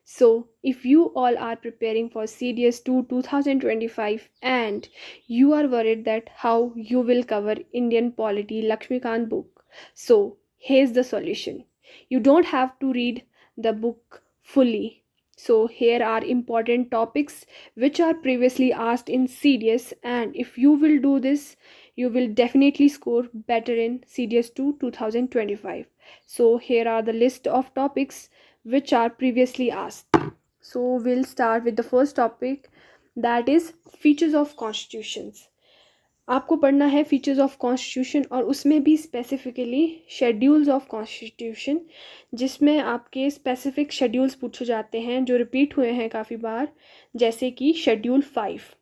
So, if you all are preparing for CDS 2 2025 and you are worried that how you will cover Indian polity Lakshmikant book, so here's the solution. You don't have to read the book fully. So, here are important topics which are previously asked in CDS, and if you will do this, you will definitely score better in CDS 2 2025. So, here are the list of topics which are previously asked. So we'll start with the first topic, that is features of constitutions. आपको पढ़ना है features of constitution और उसमें भी specifically schedules of constitution, जिसमें आपके specific schedules पूछे जाते हैं जो रिपीट हुए हैं काफ़ी बार, जैसे कि शेड्यूल 5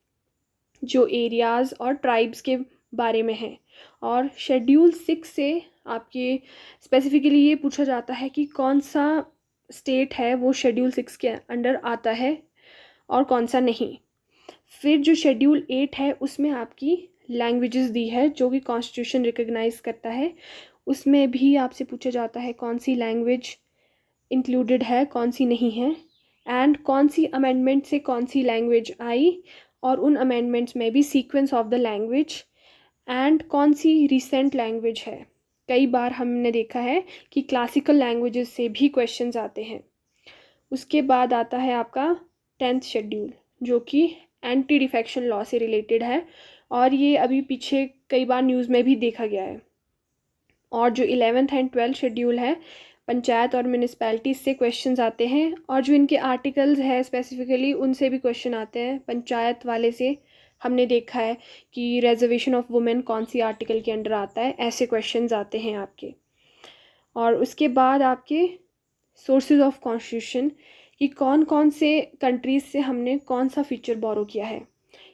जो एरियाज़ और ट्राइब्स के बारे में है, और शेड्यूल 6 से आपके स्पेसिफिकली ये पूछा जाता है कि कौन सा स्टेट है वो शेड्यूल 6 के अंडर आता है और कौन सा नहीं। फिर जो शेड्यूल 8 है उसमें आपकी लैंग्वेजेस दी है जो कि कॉन्स्टिट्यूशन रिकग्नाइज करता है, उसमें भी आपसे पूछा जाता है कौन सी लैंग्वेज इंक्लूडेड है कौन सी नहीं है, एंड कौन सी अमेंडमेंट से कौन सी लैंग्वेज आई और उन अमेंडमेंट्स में भी sequence of the language and कौन सी रिसेंट लैंग्वेज है। कई बार हमने देखा है कि क्लासिकल लैंग्वेजेस से भी क्वेश्चंस आते हैं। उसके बाद आता है आपका 10th शेड्यूल जो कि एंटी डिफेक्शन लॉ से रिलेटेड है, और ये अभी पीछे कई बार न्यूज़ में भी देखा गया है। और जो 11th एंड 12th शेड्यूल है पंचायत और म्यूनिसपैलिटीज से क्वेश्चंस आते हैं, और जो इनके आर्टिकल्स है स्पेसिफिकली उनसे भी क्वेश्चन आते हैं। पंचायत वाले से हमने देखा है कि रिजर्वेशन ऑफ वुमेन कौन सी आर्टिकल के अंडर आता है, ऐसे क्वेश्चंस आते हैं आपके। और उसके बाद आपके सोर्सेज ऑफ कॉन्स्टिट्यूशन कि कौन कौन से कंट्रीज से हमने कौन सा फीचर बोरो किया है।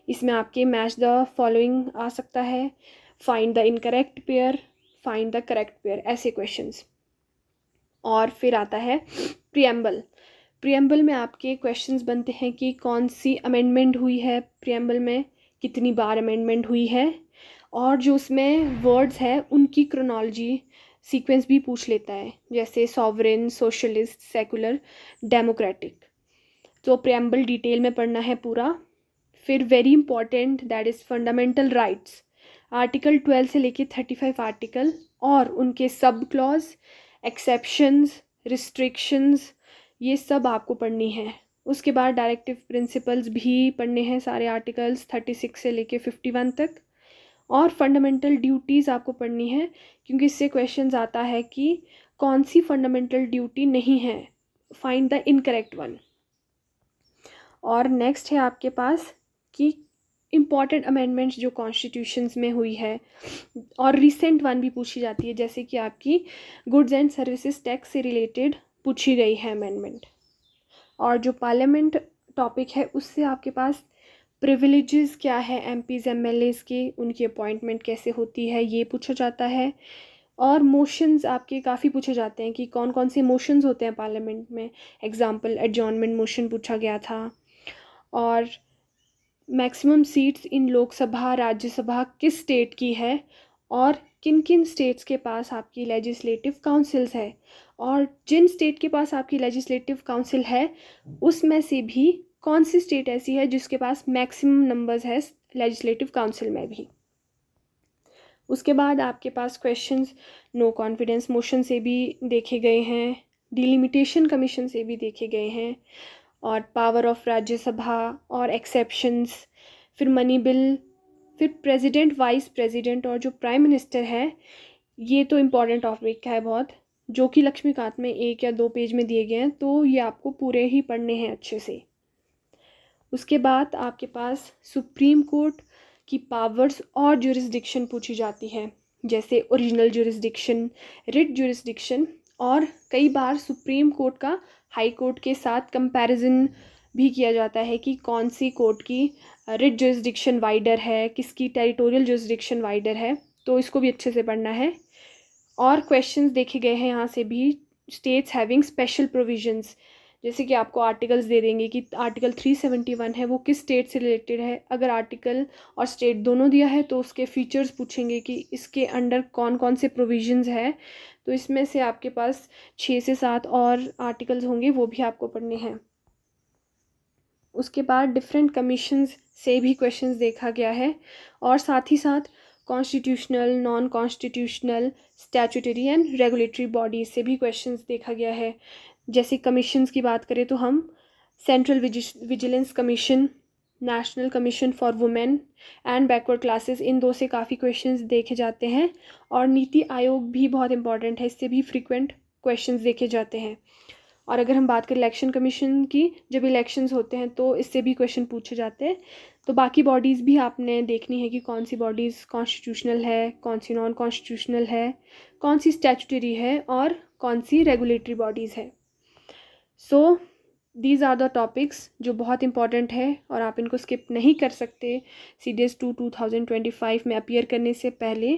इसमें आपके मैच द फॉलोइंग आ सकता है, find the incorrect pair, find the correct pair, ऐसे क्वेश्चंस। और फिर आता है प्रियम्बल। प्रियम्बल में आपके क्वेश्चंस बनते हैं कि कौन सी अमेंडमेंट हुई है प्रियम्बल में, कितनी बार अमेंडमेंट हुई है, और जो उसमें वर्ड्स है उनकी क्रोनोलॉजी सीक्वेंस भी पूछ लेता है, जैसे सॉवरेन, सोशलिस्ट, सेकुलर, डेमोक्रेटिक। तो प्रियम्बल डिटेल में पढ़ना है पूरा। फिर very important that is fundamental rights, article 12 से लेके 35 आर्टिकल और उनके सब क्लॉज, एक्सेप्शंस, रिस्ट्रिक्शंस, ये सब आपको पढ़नी है। उसके बाद डायरेक्टिव प्रिंसिपल्स भी पढ़ने हैं, सारे आर्टिकल्स 36 से लेके 51 तक। और फंडामेंटल ड्यूटीज़ आपको पढ़नी है, क्योंकि इससे क्वेश्चंस आता है कि कौन सी फंडामेंटल ड्यूटी नहीं है, फाइंड द इनकरेक्ट वन। और नेक्स्ट है आपके पास कि इम्पॉर्टेंट अमेंडमेंट्स जो कॉन्स्टिट्यूशंस में हुई है, और रिसेंट वन भी पूछी जाती है, जैसे कि आपकी गुड्स एंड सर्विसेज टैक्स से रिलेटेड पूछी गई है अमेंडमेंट। और जो पार्लियामेंट टॉपिक है उससे आपके पास प्रिविलेजेस क्या है एमपीज एमएलएज के, उनकी अपॉइंटमेंट कैसे होती है ये पूछा जाता है। और मोशंस आपके काफ़ी पूछे जाते हैं कि कौन कौन से मोशंस होते हैं पार्लियामेंट में, एग्जांपल एडजॉर्नमेंट मोशन पूछा गया था। और maximum seats in Lok Sabha Rajya Sabha किस स्टेट की है, और किन किन स्टेट्स के पास आपकी लेजिस्लेटिव काउंसिल्स है, और जिन स्टेट के पास आपकी लेजिस्लेटिव काउंसिल है उसमें से भी कौन सी स्टेट ऐसी है जिसके पास मैक्सिमम नंबर्स है लेजिस्लेटिव काउंसिल में भी। उसके बाद आपके पास क्वेश्चंस नो कॉन्फिडेंस मोशन से भी देखे गए हैं, डिलिमिटेशन कमीशन से भी देखे गए हैं, और पावर ऑफ राज्यसभा और एक्सेप्शंस, फिर मनी बिल, फिर प्रेसिडेंट, वाइस प्रेसिडेंट और जो प्राइम मिनिस्टर है, ये तो इम्पॉर्टेंट टॉपिक है बहुत, जो कि लक्ष्मीकांत में 1 या 2 पेज में दिए गए हैं, तो ये आपको पूरे ही पढ़ने हैं अच्छे से। उसके बाद आपके पास सुप्रीम कोर्ट की पावर्स और जुरिस्डिक्शन पूछी जाती है, जैसे ओरिजिनल जुरिस्डिक्शन, रिट जुरिस्डिक्शन, और कई बार सुप्रीम कोर्ट का हाई कोर्ट के साथ कंपैरिजन भी किया जाता है कि कौन सी कोर्ट की रिट जुरिस्डिक्शन वाइडर है, किसकी टेरिटोरियल जुरिस्डिक्शन वाइडर है, तो इसको भी अच्छे से पढ़ना है। और क्वेश्चंस देखे गए हैं यहाँ से भी, स्टेट्स हैविंग स्पेशल प्रोविजंस, जैसे कि आपको आर्टिकल्स दे देंगे कि आर्टिकल 371 है वो किस स्टेट से रिलेटेड है, अगर आर्टिकल और स्टेट दोनों दिया है तो उसके फीचर्स पूछेंगे कि इसके अंडर कौन कौन से प्रोविजंस है, तो इसमें से आपके पास 6 से 7 और आर्टिकल्स होंगे वो भी आपको पढ़ने हैं। उसके बाद डिफरेंट कमीशंस से भी क्वेश्चंस देखा गया है, और साथ ही साथ constitutional, non constitutional, statutory and regulatory bodies से भी क्वेश्चंस देखा गया है। जैसे कमीशंस की बात करें तो हम central vigilance commission, national commission for women and backward classes, इन दो से काफ़ी क्वेश्चंस देखे जाते हैं। और नीति आयोग भी बहुत इंपॉर्टेंट है, इससे भी फ्रीक्वेंट क्वेश्चंस देखे जाते हैं। और अगर हम बात करें इलेक्शन कमीशन की, जब इलेक्शंस होते हैं तो इससे भी क्वेश्चन पूछे जाते हैं। तो बाकी बॉडीज़ भी आपने देखनी है कि कौन सी बॉडीज़ कॉन्स्टिट्यूशनल है, कौन सी नॉन कॉन्स्टिट्यूशनल है, कौन सी स्टैट्यूटरी है और कौन सी रेगुलेटरी बॉडीज़ है। So these are the topics जो बहुत इंपॉर्टेंट है और आप इनको स्किप नहीं कर सकते CDS 2 2025 में अपीयर करने से पहले।